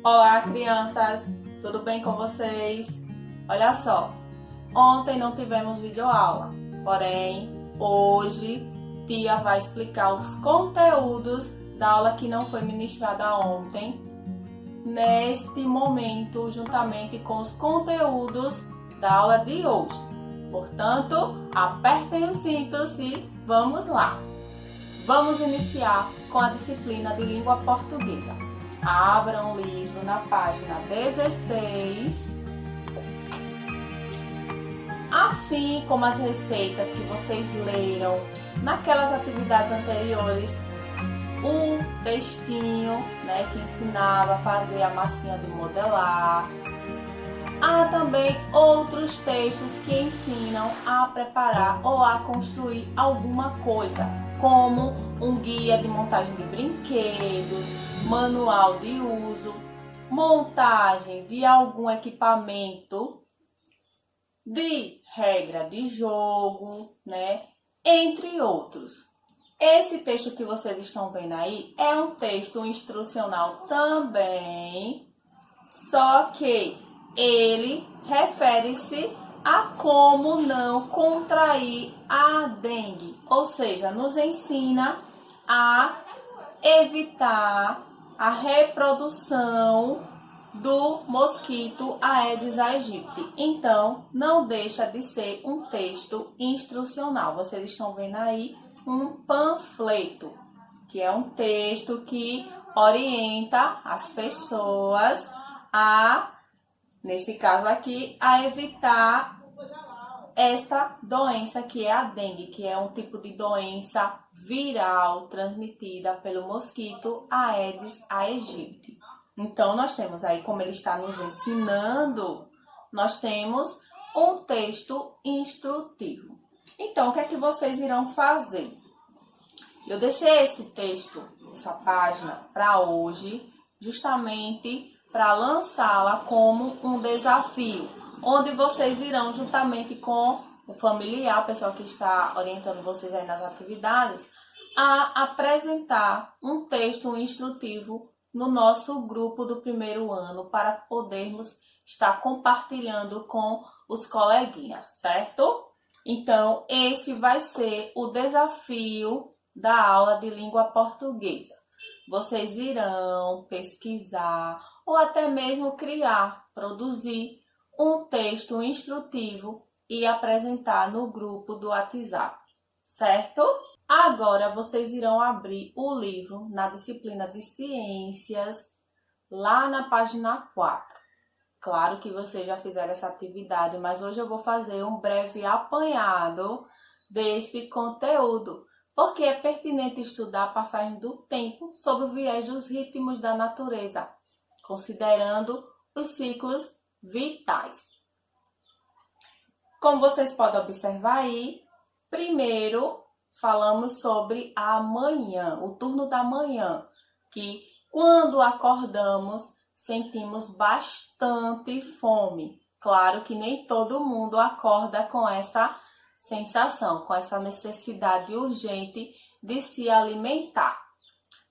Olá, crianças! Tudo bem com vocês? Olha só, ontem não tivemos videoaula, porém, hoje tia vai explicar os conteúdos da aula que não foi ministrada ontem, neste momento, juntamente com os conteúdos da aula de hoje. Portanto, apertem os cintos e vamos lá! Vamos iniciar com a disciplina de língua portuguesa. Abram o livro na página 16. Assim como as receitas que vocês leram naquelas atividades anteriores, o textinho, que ensinava a fazer a massinha de modelar. Há também outros textos que ensinam a preparar ou a construir alguma coisa, como um guia de montagem de brinquedos, manual de uso, montagem de algum equipamento, de regra de jogo, entre outros. Esse texto que vocês estão vendo aí é um texto instrucional também, só que ele refere-se a como não contrair a dengue, ou seja, nos ensina a evitar a reprodução do mosquito Aedes aegypti. Então, não deixa de ser um texto instrucional. Vocês estão vendo aí um panfleto, que é um texto que orienta as pessoas a, nesse caso aqui, a evitar esta doença que é a dengue, que é um tipo de doença viral transmitida pelo mosquito Aedes aegypti. Então, nós temos aí, como ele está nos ensinando, nós temos um texto instrutivo. Então, o que é que vocês irão fazer? Eu deixei esse texto, essa página, para hoje, justamente para lançá-la como um desafio, onde vocês irão, juntamente com o familiar, a pessoa que está orientando vocês aí nas atividades, a apresentar um texto instrutivo no nosso grupo do primeiro ano, para podermos estar compartilhando com os coleguinhas, certo? Então, esse vai ser o desafio da aula de língua portuguesa. Vocês irão pesquisar ou até mesmo criar, produzir um texto instrutivo e apresentar no grupo do WhatsApp, certo? Agora, vocês irão abrir o livro na disciplina de ciências, lá na página 4. Claro que vocês já fizeram essa atividade, mas hoje eu vou fazer um breve apanhado deste conteúdo, porque é pertinente estudar a passagem do tempo sobre o viés dos ritmos da natureza, considerando os ciclos vitais. Como vocês podem observar aí, primeiro falamos sobre a manhã, o turno da manhã, que quando acordamos sentimos bastante fome. Claro que nem todo mundo acorda com essa sensação, com essa necessidade urgente de se alimentar.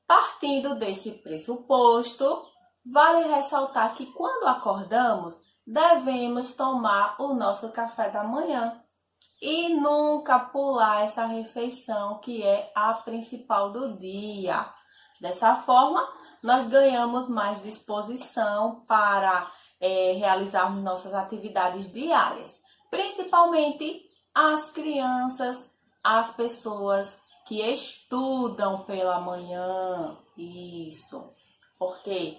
Partindo desse pressuposto, vale ressaltar que quando acordamos, devemos tomar o nosso café da manhã e nunca pular essa refeição que é a principal do dia. Dessa forma, nós ganhamos mais disposição para realizarmos nossas atividades diárias, principalmente as crianças, as pessoas que estudam pela manhã. Isso, porque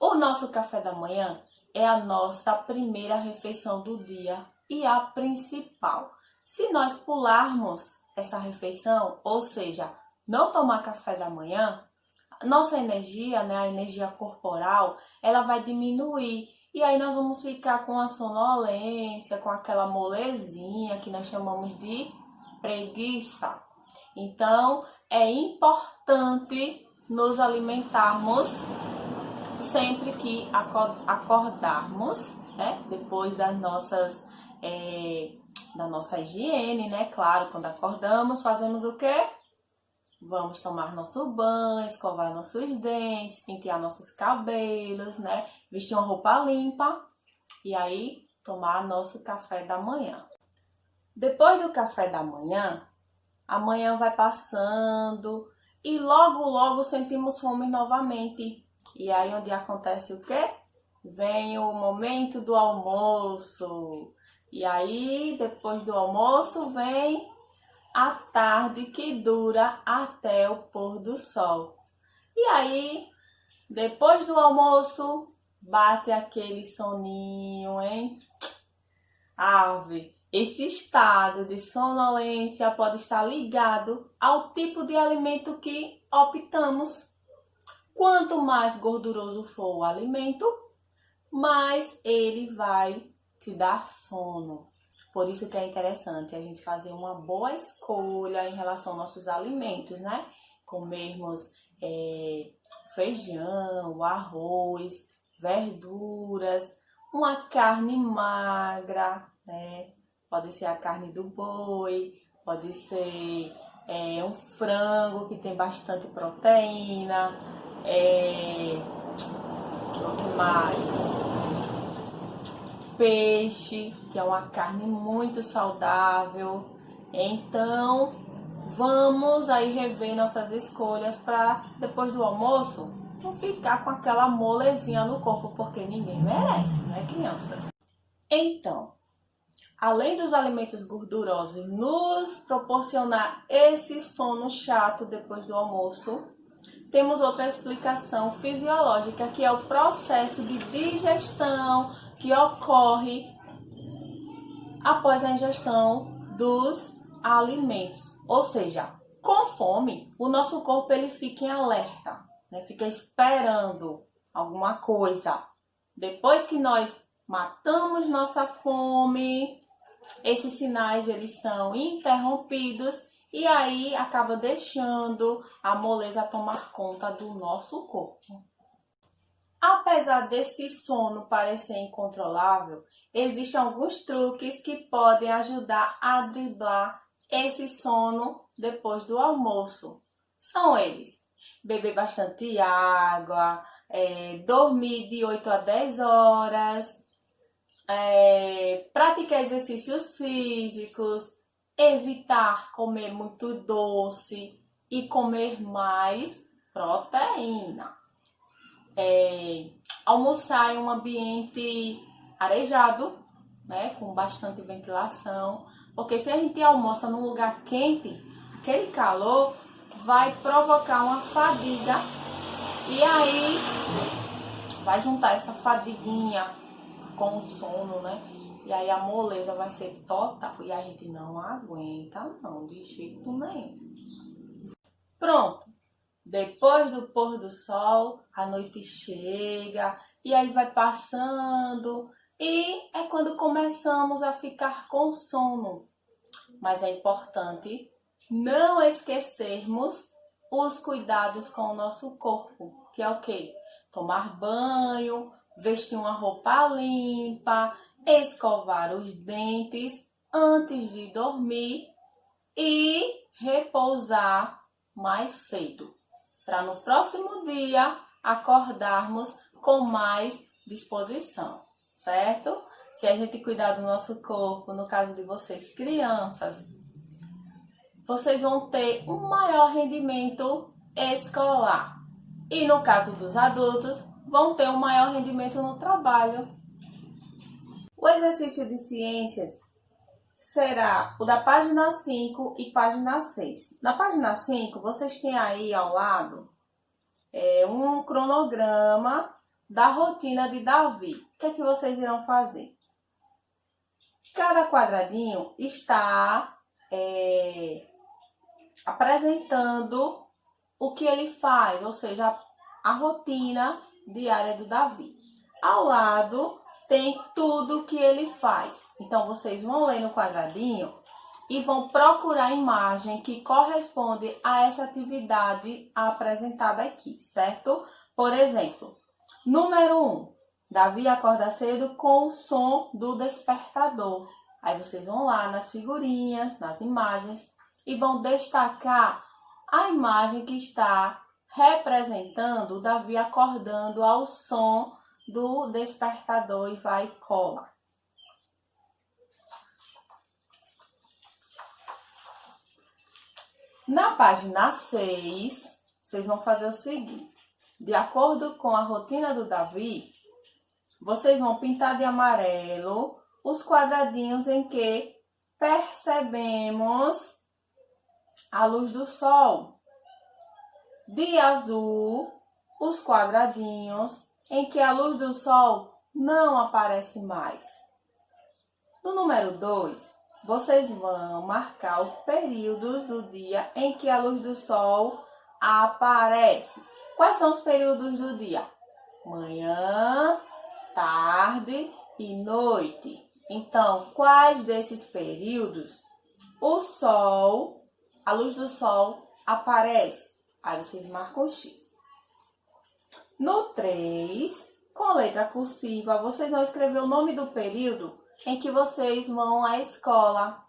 o nosso café da manhã é a nossa primeira refeição do dia e a principal. Se nós pularmos essa refeição, ou seja, não tomar café da manhã, nossa energia, a energia corporal, ela vai diminuir. E aí nós vamos ficar com a sonolência, com aquela molezinha que nós chamamos de preguiça. Então, é importante nos alimentarmos sempre que acordarmos, depois da nossa higiene, Claro, quando acordamos, fazemos o quê? vamos tomar nosso banho, escovar nossos dentes, pentear nossos cabelos, né? Vestir uma roupa limpa e aí tomar nosso café da manhã. Depois do café da manhã, a manhã vai passando e logo sentimos fome novamente. E aí onde acontece o quê? Vem o momento do almoço. E aí, depois do almoço, vem a tarde que dura até o pôr do sol. E aí, depois do almoço, bate aquele soninho, hein? Ave, esse estado de sonolência pode estar ligado ao tipo de alimento que optamos. Quanto mais gorduroso for o alimento, mais ele vai te dar sono. Por isso que é interessante a gente fazer uma boa escolha em relação aos nossos alimentos, né? Comermos feijão, arroz, verduras, uma carne magra, né? Pode ser a carne do boi, pode ser um frango que tem bastante proteína, o que mais? Peixe, que é uma carne muito saudável. Então, vamos aí rever nossas escolhas para depois do almoço não ficar com aquela molezinha no corpo, porque ninguém merece, né, crianças? Então, além dos alimentos gordurosos nos proporcionar esse sono chato depois do almoço, temos outra explicação fisiológica, que é o processo de digestão que ocorre após a ingestão dos alimentos. Ou seja, com fome, o nosso corpo ele fica em alerta, né? Fica esperando alguma coisa. Depois que nós matamos nossa fome, esses sinais eles são interrompidos e aí acaba deixando a moleza tomar conta do nosso corpo. Apesar desse sono parecer incontrolável, existem alguns truques que podem ajudar a driblar esse sono depois do almoço. São eles: beber bastante água, dormir de 8 a 10 horas, praticar exercícios físicos, evitar comer muito doce e comer mais proteína. Almoçar em um ambiente arejado, né, com bastante ventilação, porque se a gente almoça num lugar quente, aquele calor vai provocar uma fadiga e aí vai juntar essa fadiguinha com o sono, né? E aí a moleza vai ser total e a gente não aguenta, não, de jeito nenhum. Pronto. Depois do pôr do sol, a noite chega e aí vai passando e é quando começamos a ficar com sono. Mas é importante não esquecermos os cuidados com o nosso corpo, que é o quê? Tomar banho, vestir uma roupa limpa, escovar os dentes antes de dormir e repousar mais cedo, para no próximo dia acordarmos com mais disposição, certo? Se a gente cuidar do nosso corpo, no caso de vocês crianças, vocês vão ter um maior rendimento escolar. E no caso dos adultos, vão ter um maior rendimento no trabalho. O exercício de ciências será o da página 5 e página 6. Na página 5, vocês têm aí ao lado um cronograma da rotina de Davi. O que é que vocês irão fazer? Cada quadradinho está apresentando o que ele faz, ou seja, a rotina diária do Davi. Ao lado tem tudo que ele faz. Então, vocês vão ler no quadradinho e vão procurar a imagem que corresponde a essa atividade apresentada aqui, certo? Por exemplo, número 1, Davi acorda cedo com o som do despertador. Aí vocês vão lá nas figurinhas, nas imagens e vão destacar a imagem que está representando o Davi acordando ao som do despertador e vai e cola. Na página 6, vocês vão fazer o seguinte. De acordo com a rotina do Davi, vocês vão pintar de amarelo os quadradinhos em que percebemos a luz do sol. De azul, os quadradinhos em que a luz do sol não aparece mais. No número 2, vocês vão marcar os períodos do dia em que a luz do sol aparece. Quais são os períodos do dia? Manhã, tarde e noite. Então, quais desses períodos o sol, a luz do sol aparece? Aí vocês marcam o X. No 3, com letra cursiva, vocês vão escrever o nome do período em que vocês vão à escola.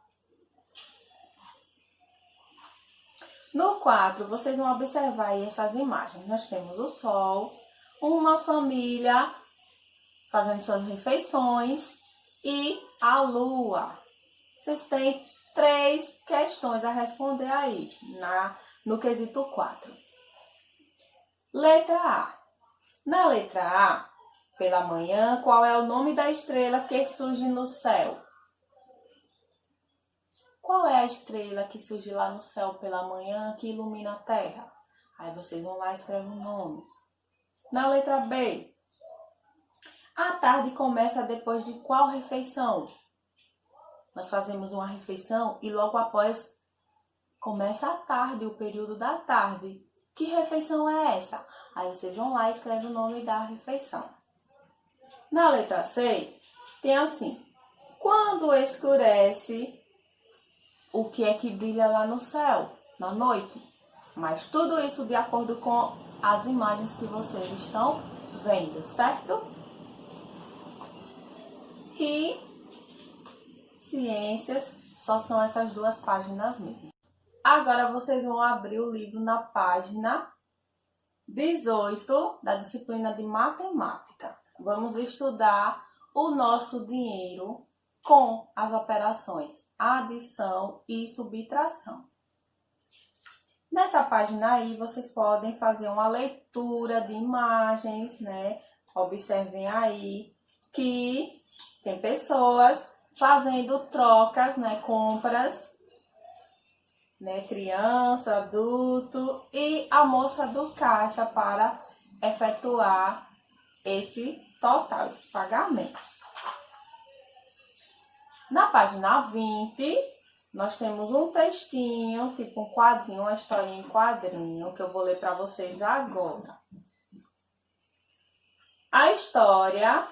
No 4, vocês vão observar aí essas imagens. Nós temos o sol, uma família fazendo suas refeições e a lua. Vocês têm 3 questões a responder aí, no quesito 4. Letra A. Na letra A, pela manhã, qual é o nome da estrela que surge no céu? Qual é a estrela que surge lá no céu pela manhã que ilumina a terra? Aí vocês vão lá e escrevem o nome. Na letra B, a tarde começa depois de qual refeição? Nós fazemos uma refeição e logo após começa a tarde, o período da tarde. Que refeição é essa? Aí vocês vão lá e escrevem o nome da refeição. Na letra C, tem assim: quando escurece, o que é que brilha lá no céu, na noite? Mas tudo isso de acordo com as imagens que vocês estão vendo, certo? E ciências só são essas 2 páginas mesmo. Agora vocês vão abrir o livro na página 18 da disciplina de matemática. Vamos estudar o nosso dinheiro com as operações adição e subtração. Nessa página aí, vocês podem fazer uma leitura de imagens, né? Observem aí que tem pessoas fazendo trocas, né? Compras, né? Criança, adulto e a moça do caixa para efetuar esse total, esses pagamentos. Na página 20, nós temos um textinho, tipo um quadrinho, uma historinha em quadrinho, que eu vou ler para vocês agora. A história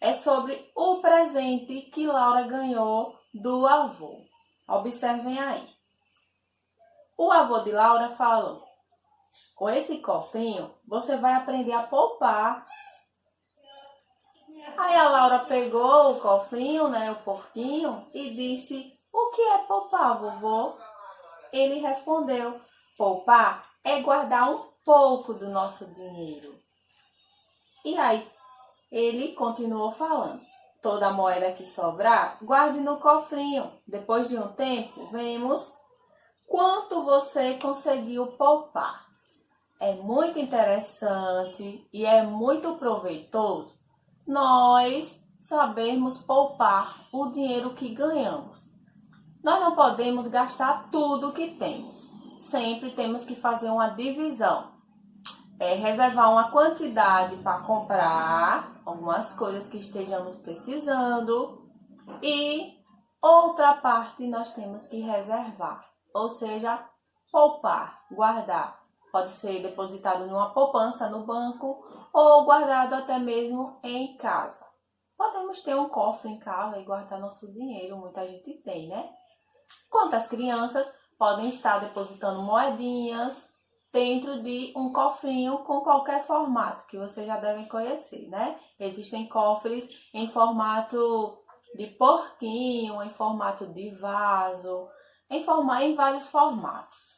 é sobre o presente que Laura ganhou do avô. Observem aí. O avô de Laura falou: com esse cofrinho, você vai aprender a poupar. Aí a Laura pegou o cofrinho, né, o porquinho, e disse: o que é poupar, vovô? Ele respondeu: poupar é guardar um pouco do nosso dinheiro. E aí ele continuou falando: toda moeda que sobrar, guarde no cofrinho. Depois de um tempo, vemos quanto você conseguiu poupar. É muito interessante e é muito proveitoso nós sabermos poupar o dinheiro que ganhamos. Nós não podemos gastar tudo que temos. Sempre temos que fazer uma divisão. Reservar uma quantidade para comprar algumas coisas que estejamos precisando e outra parte nós temos que reservar, ou seja, poupar, guardar. Pode ser depositado numa poupança no banco ou guardado até mesmo em casa. Podemos ter um cofre em casa e guardar nosso dinheiro, muita gente tem, né? Quanto às crianças, podem estar depositando moedinhas dentro de um cofrinho com qualquer formato, que vocês já devem conhecer, né? Existem cofres em formato de porquinho, em formato de vaso, em vários formatos.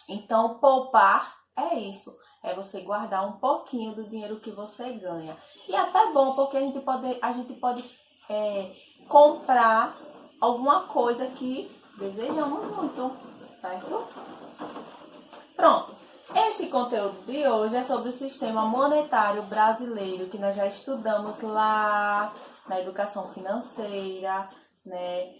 Então, poupar é isso. É você guardar um pouquinho do dinheiro que você ganha. E até bom, porque a gente pode comprar alguma coisa que desejamos muito, certo? Pronto. Esse conteúdo de hoje é sobre o sistema monetário brasileiro, que nós já estudamos lá na educação financeira, né?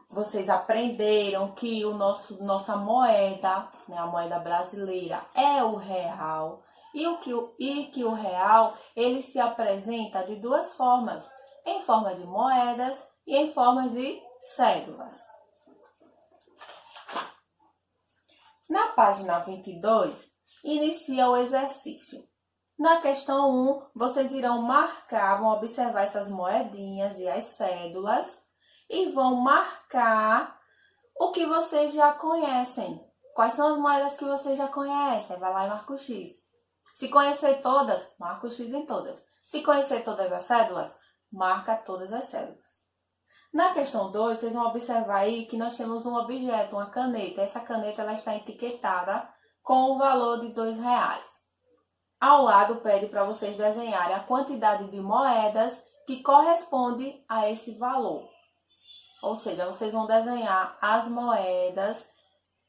Vocês aprenderam que nossa moeda, né, a moeda brasileira, é o real. E que o real, ele se apresenta de duas formas, em forma de moedas e em forma de cédulas. Na página 22, inicia o exercício. Na questão 1, vocês vão observar essas moedinhas e as cédulas e vão marcar o que vocês já conhecem. Quais são as moedas que vocês já conhecem? Vai lá e marca o X. Se conhecer todas, marca o X em todas. Se conhecer todas as cédulas, marca todas as cédulas. Na questão 2, vocês vão observar aí que nós temos um objeto, uma caneta. Essa caneta ela está etiquetada com o valor de R$2. Ao lado, pede para vocês desenharem a quantidade de moedas que corresponde a esse valor. Ou seja, vocês vão desenhar as moedas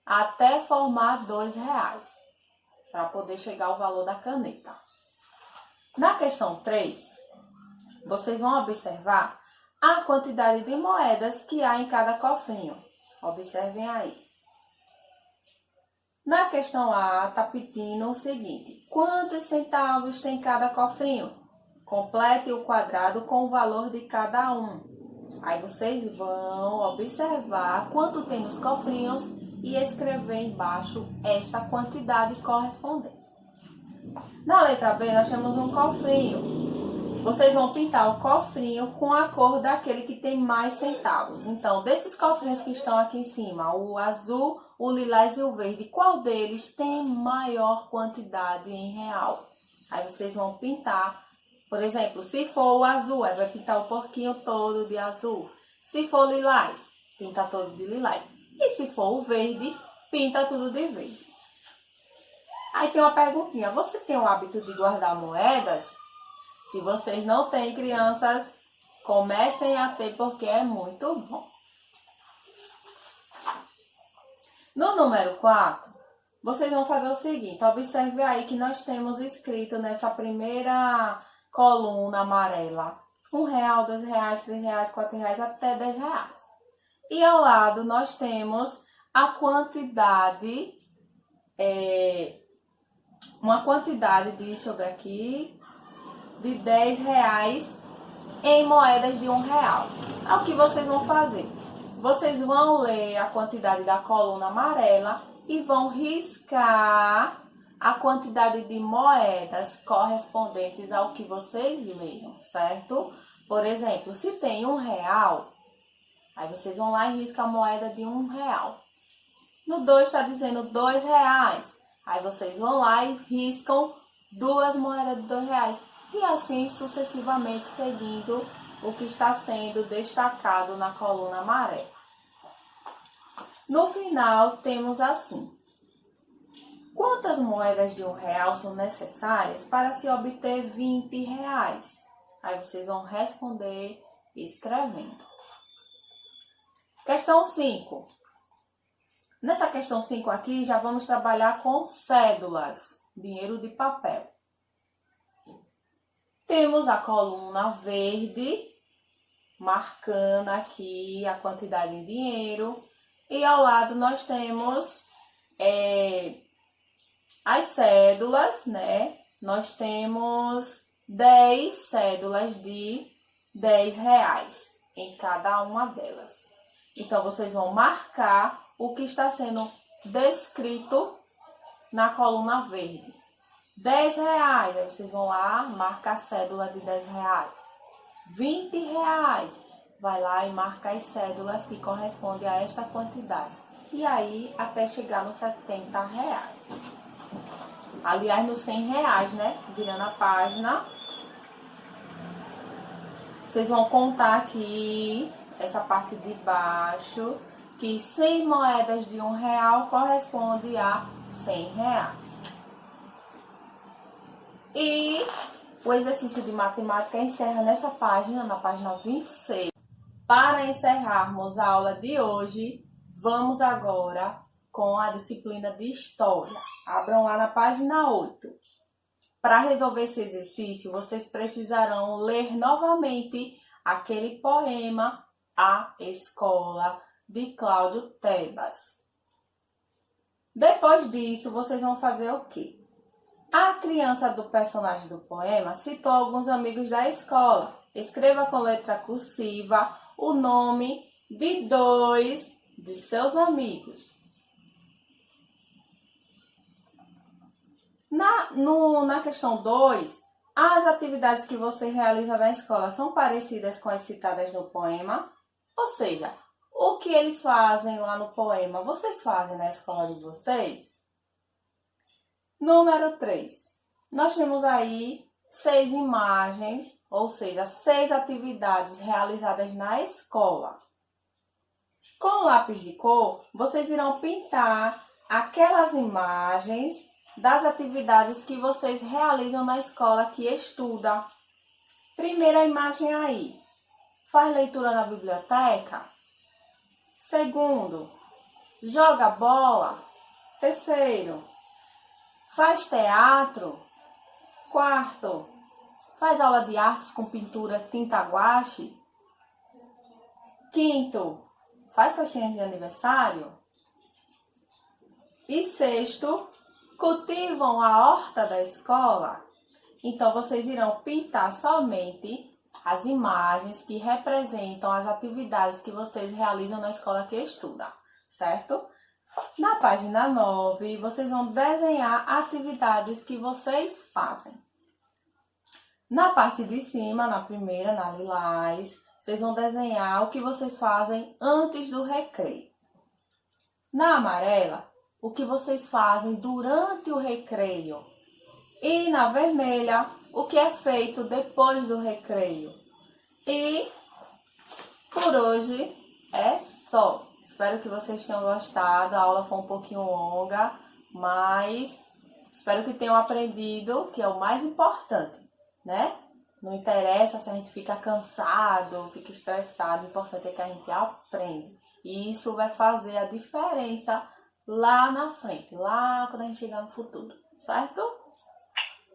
até formar R$2, para poder chegar ao valor da caneta. Na questão 3, vocês vão observar a quantidade de moedas que há em cada cofrinho. Observem aí. Na questão A, está pedindo o seguinte: quantos centavos tem cada cofrinho? Complete o quadrado com o valor de cada um. Aí vocês vão observar quanto tem nos cofrinhos e escrever embaixo esta quantidade correspondente. Na letra B, nós temos um cofrinho. Vocês vão pintar o cofrinho com a cor daquele que tem mais centavos. Então, desses cofrinhos que estão aqui em cima, o azul, o lilás e o verde, qual deles tem maior quantidade em real? Aí vocês vão pintar. Por exemplo, se for o azul, aí vai pintar o porquinho todo de azul. Se for lilás, pinta todo de lilás. E se for o verde, pinta tudo de verde. Aí tem uma perguntinha: você tem o hábito de guardar moedas? Se vocês não têm, crianças, comecem a ter, porque é muito bom. No número 4, vocês vão fazer o seguinte: observe aí que nós temos escrito nessa primeira coluna amarela R$1, R$2, R$3, R$4 até R$10. E ao lado nós temos a quantidade, uma quantidade de, deixa eu ver aqui, de R$10 em moedas de R$1. É o que vocês vão fazer. Vocês vão ler a quantidade da coluna amarela e vão riscar a quantidade de moedas correspondentes ao que vocês leram, certo? Por exemplo, se tem R$1, aí vocês vão lá e riscam a moeda de R$1. No 2 está dizendo R$2. Aí vocês vão lá e riscam duas moedas de R$2. E assim sucessivamente, seguindo o que está sendo destacado na coluna amarela. No final, temos assim: quantas moedas de R$1 são necessárias para se obter R$20? Aí vocês vão responder escrevendo. Questão 5. Nessa questão 5 aqui, já vamos trabalhar com cédulas, dinheiro de papel. Temos a coluna verde, marcando aqui a quantidade em dinheiro. E ao lado nós temos as cédulas, né? Nós temos 10 cédulas de R$10 em cada uma delas. Então, vocês vão marcar o que está sendo descrito na coluna verde. R$10, aí vocês vão lá, marca a cédula de R$10. R$20, vai lá e marca as cédulas que correspondem a esta quantidade. E aí, até chegar nos R$70. Aliás, nos R$100, né? Virando a página. Vocês vão contar aqui, essa parte de baixo, que 100 moedas de R$1 corresponde a R$100. E o exercício de matemática encerra nessa página, na página 26. Para encerrarmos a aula de hoje, vamos agora com a disciplina de História. Abram lá na página 8. Para resolver esse exercício, vocês precisarão ler novamente aquele poema A Escola, de Cláudio Tebas. Depois disso, vocês vão fazer o quê? A criança do personagem do poema citou alguns amigos da escola. Escreva com letra cursiva o nome de 2 de seus amigos. Na questão 2, as atividades que você realiza na escola são parecidas com as citadas no poema? Ou seja, o que eles fazem lá no poema, vocês fazem na escola de vocês? Número 3. Nós temos aí 6 imagens, ou seja, 6 atividades realizadas na escola. Com o lápis de cor, vocês irão pintar aquelas imagens das atividades que vocês realizam na escola que estuda. Primeira imagem aí. Faz leitura na biblioteca? Segundo, joga bola? Terceiro, faz teatro? Quarto, faz aula de artes com pintura tinta guache? Quinto, faz festinha de aniversário? E sexto, cultivam a horta da escola? Então, vocês irão pintar somente as imagens que representam as atividades que vocês realizam na escola que estuda, certo? Na página 9, vocês vão desenhar atividades que vocês fazem. Na parte de cima, na primeira, na lilás, vocês vão desenhar o que vocês fazem antes do recreio. Na amarela, o que vocês fazem durante o recreio. E na vermelha, o que é feito depois do recreio. E por hoje é só. Espero que vocês tenham gostado. A aula foi um pouquinho longa, mas espero que tenham aprendido, que é o mais importante, né? Não interessa se a gente fica cansado, fica estressado, o importante é que a gente aprende. E isso vai fazer a diferença lá na frente, lá quando a gente chegar no futuro, certo?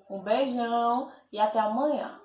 Um beijão e até amanhã.